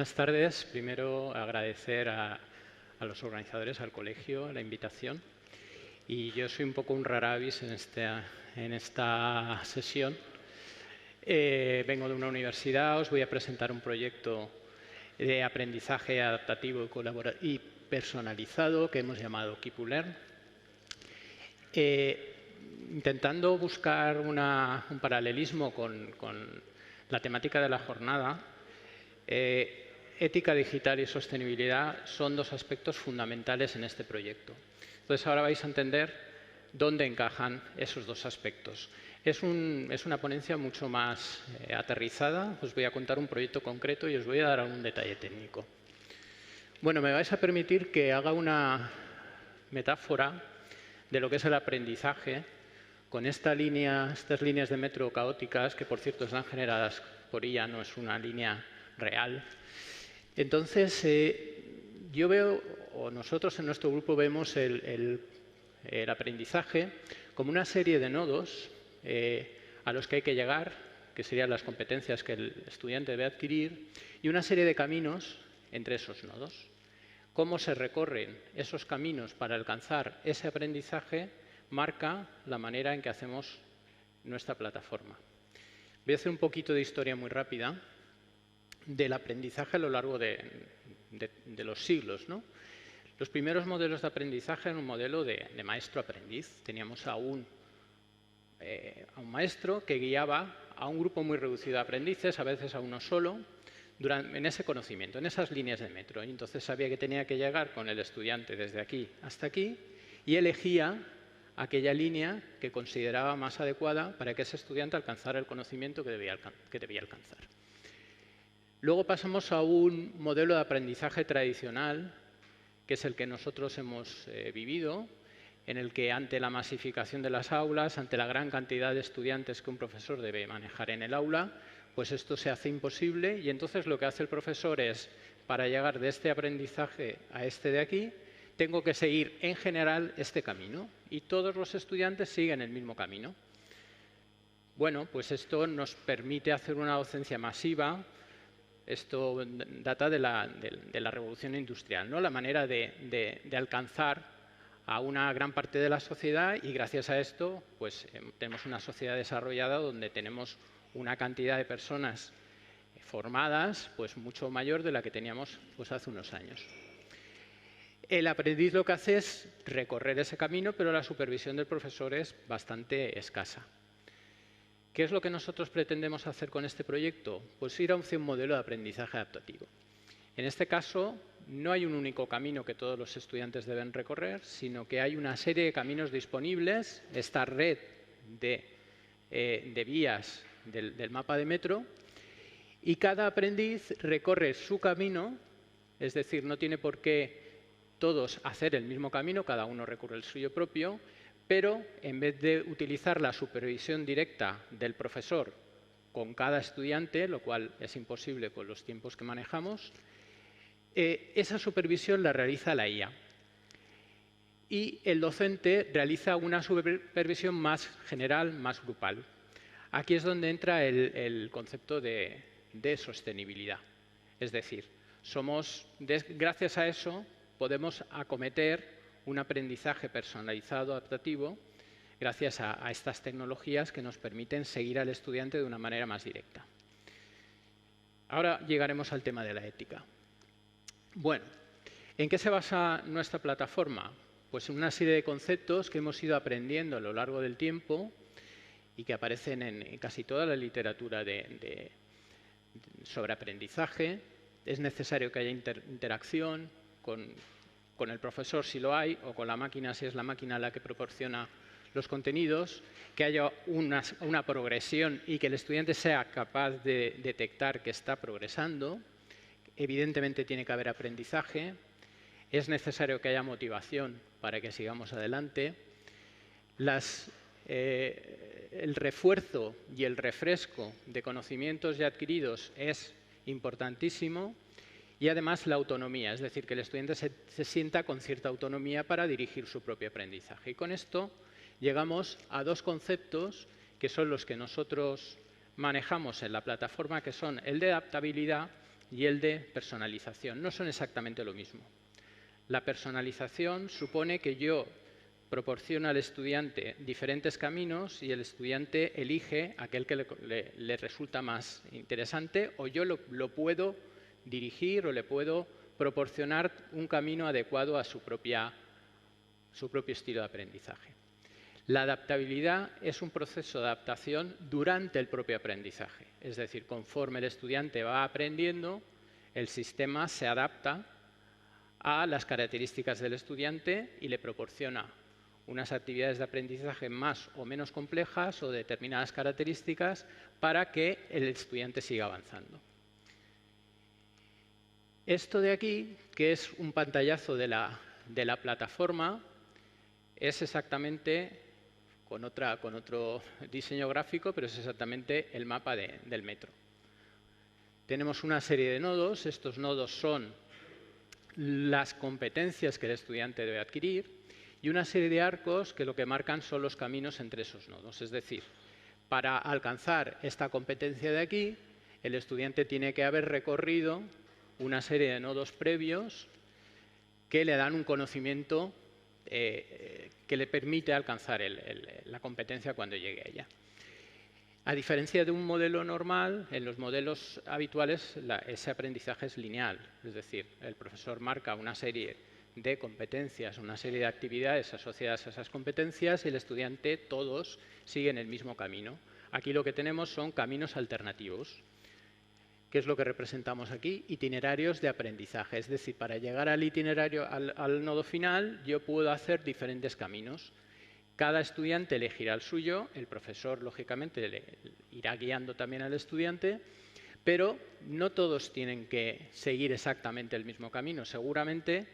Buenas tardes. Primero, agradecer a los organizadores, al colegio, la invitación. Y yo soy un poco un rara avis en esta sesión. Vengo de una universidad, os voy a presentar un proyecto de aprendizaje adaptativo y personalizado que hemos llamado Keep to Learn. Intentando buscar un paralelismo con la temática de la jornada, ética digital y sostenibilidad son dos aspectos fundamentales en este proyecto. Entonces, ahora vais a entender dónde encajan esos dos aspectos. Es una ponencia mucho más aterrizada. Os voy a contar un proyecto concreto y os voy a dar algún detalle técnico. Bueno, me vais a permitir que haga una metáfora de lo que es el aprendizaje con estas líneas de metro caóticas, que por cierto están generadas por IA, no es una línea real. Entonces, yo veo, o nosotros en nuestro grupo vemos el aprendizaje como una serie de nodos a los que hay que llegar, que serían las competencias que el estudiante debe adquirir, y una serie de caminos entre esos nodos. Cómo se recorren esos caminos para alcanzar ese aprendizaje marca la manera en que hacemos nuestra plataforma. Voy a hacer un poquito de historia muy rápida del aprendizaje a lo largo de los siglos, ¿no? Los primeros modelos de aprendizaje eran un modelo de maestro-aprendiz. Teníamos a un maestro que guiaba a un grupo muy reducido de aprendices, a veces a uno solo, en ese conocimiento, en esas líneas de metro. Y entonces sabía que tenía que llegar con el estudiante desde aquí hasta aquí y elegía aquella línea que consideraba más adecuada para que ese estudiante alcanzara el conocimiento que debía alcanzar. Luego pasamos a un modelo de aprendizaje tradicional, que es el que nosotros hemos vivido, en el que ante la masificación de las aulas, ante la gran cantidad de estudiantes que un profesor debe manejar en el aula, pues esto se hace imposible y entonces lo que hace el profesor es, para llegar de este aprendizaje a este de aquí, tengo que seguir en general este camino y todos los estudiantes siguen el mismo camino. Bueno, pues esto nos permite hacer una docencia masiva. Esto data de la revolución industrial, ¿no? La manera de alcanzar a una gran parte de la sociedad y gracias a esto pues, tenemos una sociedad desarrollada donde tenemos una cantidad de personas formadas pues, mucho mayor de la que teníamos pues, hace unos años. El aprendiz lo que hace es recorrer ese camino, pero la supervisión del profesor es bastante escasa. ¿Qué es lo que nosotros pretendemos hacer con este proyecto? Pues ir hacia un modelo de aprendizaje adaptativo. En este caso, no hay un único camino que todos los estudiantes deben recorrer, sino que hay una serie de caminos disponibles, esta red de vías del mapa de metro, y cada aprendiz recorre su camino, es decir, no tiene por qué todos hacer el mismo camino, cada uno recurre el suyo propio, pero en vez de utilizar la supervisión directa del profesor con cada estudiante, lo cual es imposible con los tiempos que manejamos, esa supervisión la realiza la IA. Y el docente realiza una supervisión más general, más grupal. Aquí es donde entra el concepto de sostenibilidad. Es decir, gracias a eso podemos acometer un aprendizaje personalizado, adaptativo, gracias a estas tecnologías que nos permiten seguir al estudiante de una manera más directa. Ahora llegaremos al tema de la ética. Bueno, ¿en qué se basa nuestra plataforma? Pues en una serie de conceptos que hemos ido aprendiendo a lo largo del tiempo y que aparecen en casi toda la literatura sobre aprendizaje. Es necesario que haya interacción con el profesor si lo hay, o con la máquina si es la máquina la que proporciona los contenidos, que haya una progresión y que el estudiante sea capaz de detectar que está progresando. Evidentemente tiene que haber aprendizaje. Es necesario que haya motivación para que sigamos adelante. El refuerzo y el refresco de conocimientos ya adquiridos es importantísimo. Y además la autonomía, es decir, que el estudiante se sienta con cierta autonomía para dirigir su propio aprendizaje. Y con esto llegamos a dos conceptos que son los que nosotros manejamos en la plataforma, que son el de adaptabilidad y el de personalización. No son exactamente lo mismo. La personalización supone que yo proporciono al estudiante diferentes caminos y el estudiante elige aquel que le resulta más interesante, o yo lo puedo dirigir o le puedo proporcionar un camino adecuado a su propio estilo de aprendizaje. La adaptabilidad es un proceso de adaptación durante el propio aprendizaje. Es decir, conforme el estudiante va aprendiendo, el sistema se adapta a las características del estudiante y le proporciona unas actividades de aprendizaje más o menos complejas o determinadas características para que el estudiante siga avanzando. Esto de aquí, que es un pantallazo de la plataforma, es exactamente con otro diseño gráfico, pero es exactamente el mapa del metro. Tenemos una serie de nodos. Estos nodos son las competencias que el estudiante debe adquirir y una serie de arcos que lo que marcan son los caminos entre esos nodos. Es decir, para alcanzar esta competencia de aquí, el estudiante tiene que haber recorrido una serie de nodos previos que le dan un conocimiento que le permite alcanzar la competencia cuando llegue a ella. A diferencia de un modelo normal, en los modelos habituales ese aprendizaje es lineal. Es decir, el profesor marca una serie de competencias, una serie de actividades asociadas a esas competencias y el estudiante, todos, siguen el mismo camino. Aquí lo que tenemos son caminos alternativos. ¿Qué es lo que representamos aquí? Itinerarios de aprendizaje. Es decir, para llegar al itinerario, al nodo final, yo puedo hacer diferentes caminos. Cada estudiante elegirá el suyo, el profesor, lógicamente, le irá guiando también al estudiante, pero no todos tienen que seguir exactamente el mismo camino. Seguramente,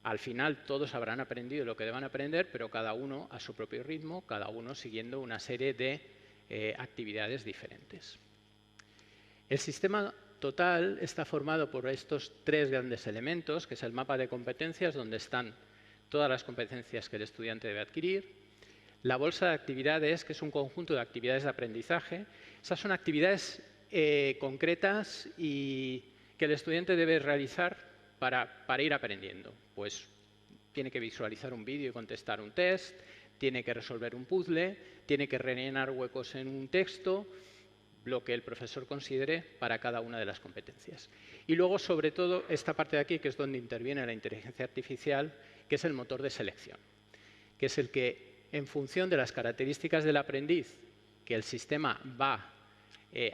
al final, todos habrán aprendido lo que deban aprender, pero cada uno a su propio ritmo, cada uno siguiendo una serie de actividades diferentes. El sistema total está formado por estos tres grandes elementos, que es el mapa de competencias, donde están todas las competencias que el estudiante debe adquirir. La bolsa de actividades, que es un conjunto de actividades de aprendizaje. Esas son actividades concretas y que el estudiante debe realizar para ir aprendiendo. Pues tiene que visualizar un vídeo y contestar un test, tiene que resolver un puzzle, tiene que rellenar huecos en un texto, lo que el profesor considere para cada una de las competencias. Y luego, sobre todo, esta parte de aquí, que es donde interviene la inteligencia artificial, que es el motor de selección, que es el que, en función de las características del aprendiz, que el sistema va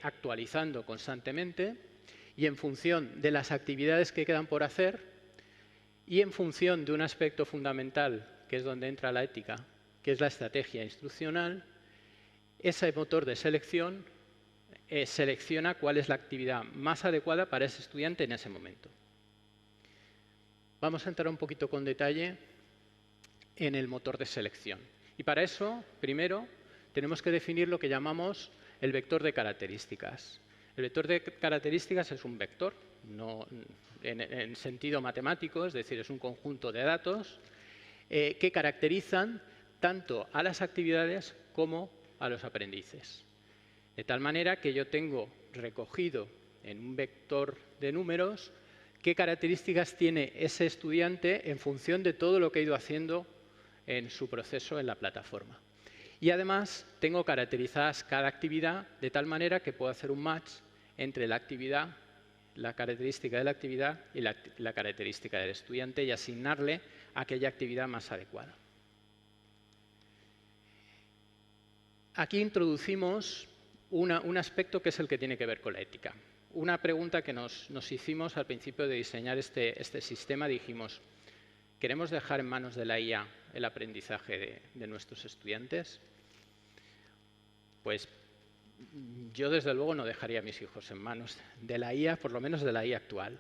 actualizando constantemente, y en función de las actividades que quedan por hacer, y en función de un aspecto fundamental, que es donde entra la ética, que es la estrategia instruccional, ese motor de selección selecciona cuál es la actividad más adecuada para ese estudiante en ese momento. Vamos a entrar un poquito con detalle en el motor de selección. Y para eso, primero, tenemos que definir lo que llamamos el vector de características. El vector de características es un vector, no en sentido matemático, es decir, es un conjunto de datos que caracterizan tanto a las actividades como a los aprendices. De tal manera que yo tengo recogido en un vector de números qué características tiene ese estudiante en función de todo lo que ha ido haciendo en su proceso en la plataforma. Y además tengo caracterizadas cada actividad de tal manera que puedo hacer un match entre la actividad, la característica de la actividad y la característica del estudiante y asignarle aquella actividad más adecuada. Aquí introducimos un aspecto que es el que tiene que ver con la ética. Una pregunta que nos hicimos al principio de diseñar este sistema, dijimos, ¿queremos dejar en manos de la IA el aprendizaje de nuestros estudiantes? Pues yo desde luego no dejaría a mis hijos en manos de la IA, por lo menos de la IA actual.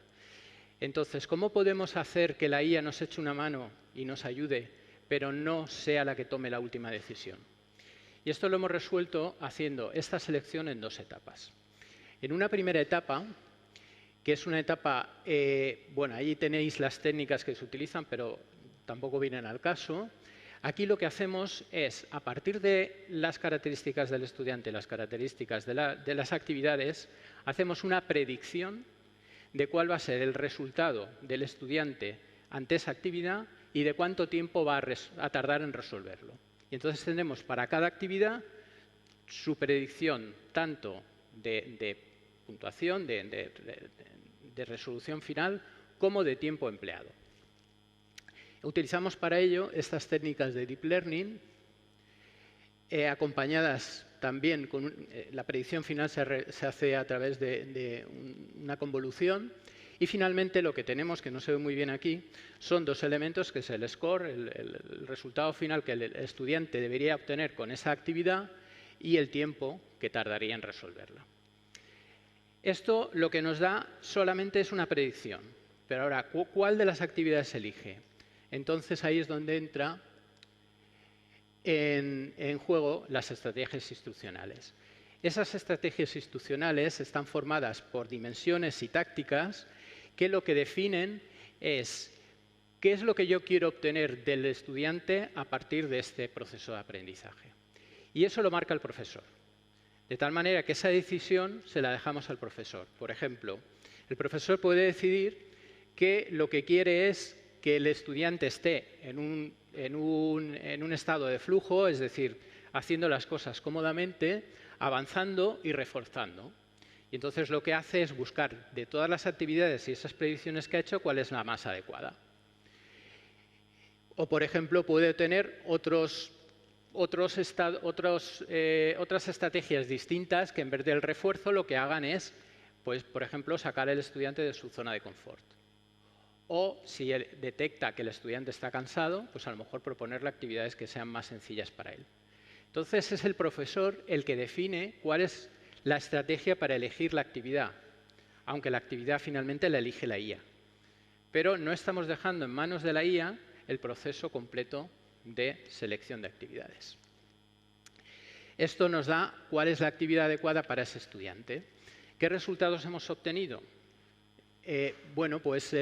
Entonces, ¿cómo podemos hacer que la IA nos eche una mano y nos ayude, pero no sea la que tome la última decisión? Y esto lo hemos resuelto haciendo esta selección en dos etapas. En una primera etapa, que es una etapa, bueno, ahí tenéis las técnicas que se utilizan, pero tampoco vienen al caso. Aquí lo que hacemos es, a partir de las características del estudiante, las características de las actividades, hacemos una predicción de cuál va a ser el resultado del estudiante ante esa actividad y de cuánto tiempo va a tardar en resolverlo. Y entonces tenemos para cada actividad su predicción tanto de puntuación, de resolución final, como de tiempo empleado. Utilizamos para ello estas técnicas de Deep Learning, acompañadas también con la predicción final se hace a través de una convolución. Y finalmente lo que tenemos, que no se ve muy bien aquí, son dos elementos, que es el score, el resultado final que el estudiante debería obtener con esa actividad y el tiempo que tardaría en resolverla. Esto lo que nos da solamente es una predicción. Pero ahora, ¿cuál de las actividades se elige? Entonces ahí es donde entra en juego las estrategias instruccionales. Esas estrategias instruccionales están formadas por dimensiones y tácticas que lo que definen es qué es lo que yo quiero obtener del estudiante a partir de este proceso de aprendizaje. Y eso lo marca el profesor. De tal manera que esa decisión se la dejamos al profesor. Por ejemplo, el profesor puede decidir que lo que quiere es que el estudiante esté en un estado de flujo, es decir, haciendo las cosas cómodamente, avanzando y reforzando. Y entonces lo que hace es buscar de todas las actividades y esas predicciones que ha hecho cuál es la más adecuada. O, por ejemplo, puede tener otras estrategias distintas que en vez del refuerzo lo que hagan es, pues, por ejemplo, sacar al estudiante de su zona de confort. O si él detecta que el estudiante está cansado, pues a lo mejor proponerle actividades que sean más sencillas para él. Entonces es el profesor el que define cuál es la estrategia para elegir la actividad, aunque la actividad finalmente la elige la IA. Pero no estamos dejando en manos de la IA el proceso completo de selección de actividades. Esto nos da cuál es la actividad adecuada para ese estudiante. ¿Qué resultados hemos obtenido? Bueno, pues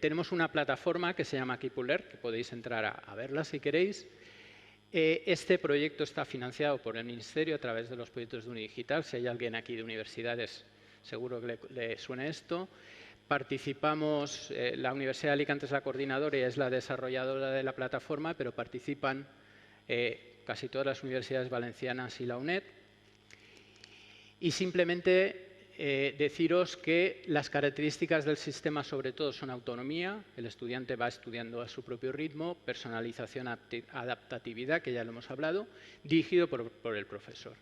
tenemos una plataforma que se llama Keepuller, que podéis entrar a verla si queréis. Este proyecto está financiado por el Ministerio a través de los proyectos de Unidigital. Si hay alguien aquí de universidades, seguro que le suena esto. Participamos, la Universidad de Alicante es la coordinadora y es la desarrolladora de la plataforma, pero participan casi todas las universidades valencianas y la UNED. Y simplemente deciros que las características del sistema sobre todo son autonomía, el estudiante va estudiando a su propio ritmo, personalización, adaptatividad, que ya lo hemos hablado, dirigido por el profesor.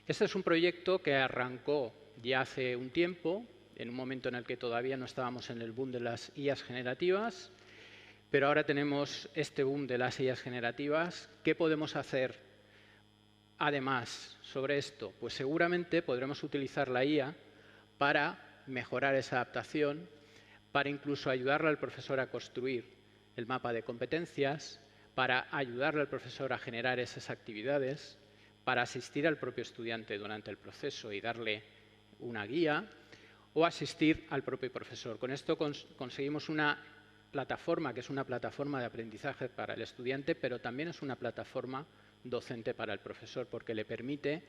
Este es un proyecto que arrancó ya hace un tiempo, en un momento en el que todavía no estábamos en el boom de las IAs generativas, pero ahora tenemos este boom de las IAs generativas. ¿Qué podemos hacer además sobre esto? Pues seguramente podremos utilizar la IA para mejorar esa adaptación, para incluso ayudarle al profesor a construir el mapa de competencias, para ayudarle al profesor a generar esas actividades, para asistir al propio estudiante durante el proceso y darle una guía, o asistir al propio profesor. Con esto conseguimos una plataforma que es una plataforma de aprendizaje para el estudiante, pero también es una plataforma docente para el profesor, porque le permite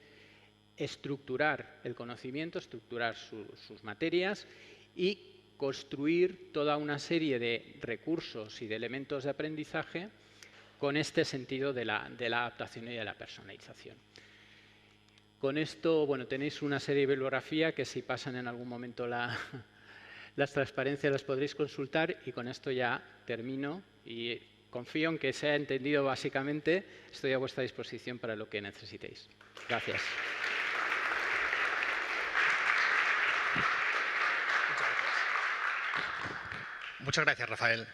estructurar el conocimiento, estructurar sus materias y construir toda una serie de recursos y de elementos de aprendizaje con este sentido de la adaptación y de la personalización. Con esto, bueno, tenéis una serie de bibliografía que si pasan en algún momento las transparencias las podréis consultar, y con esto ya termino y confío en que se haya entendido básicamente. Estoy a vuestra disposición para lo que necesitéis. Gracias. Muchas gracias, Rafael.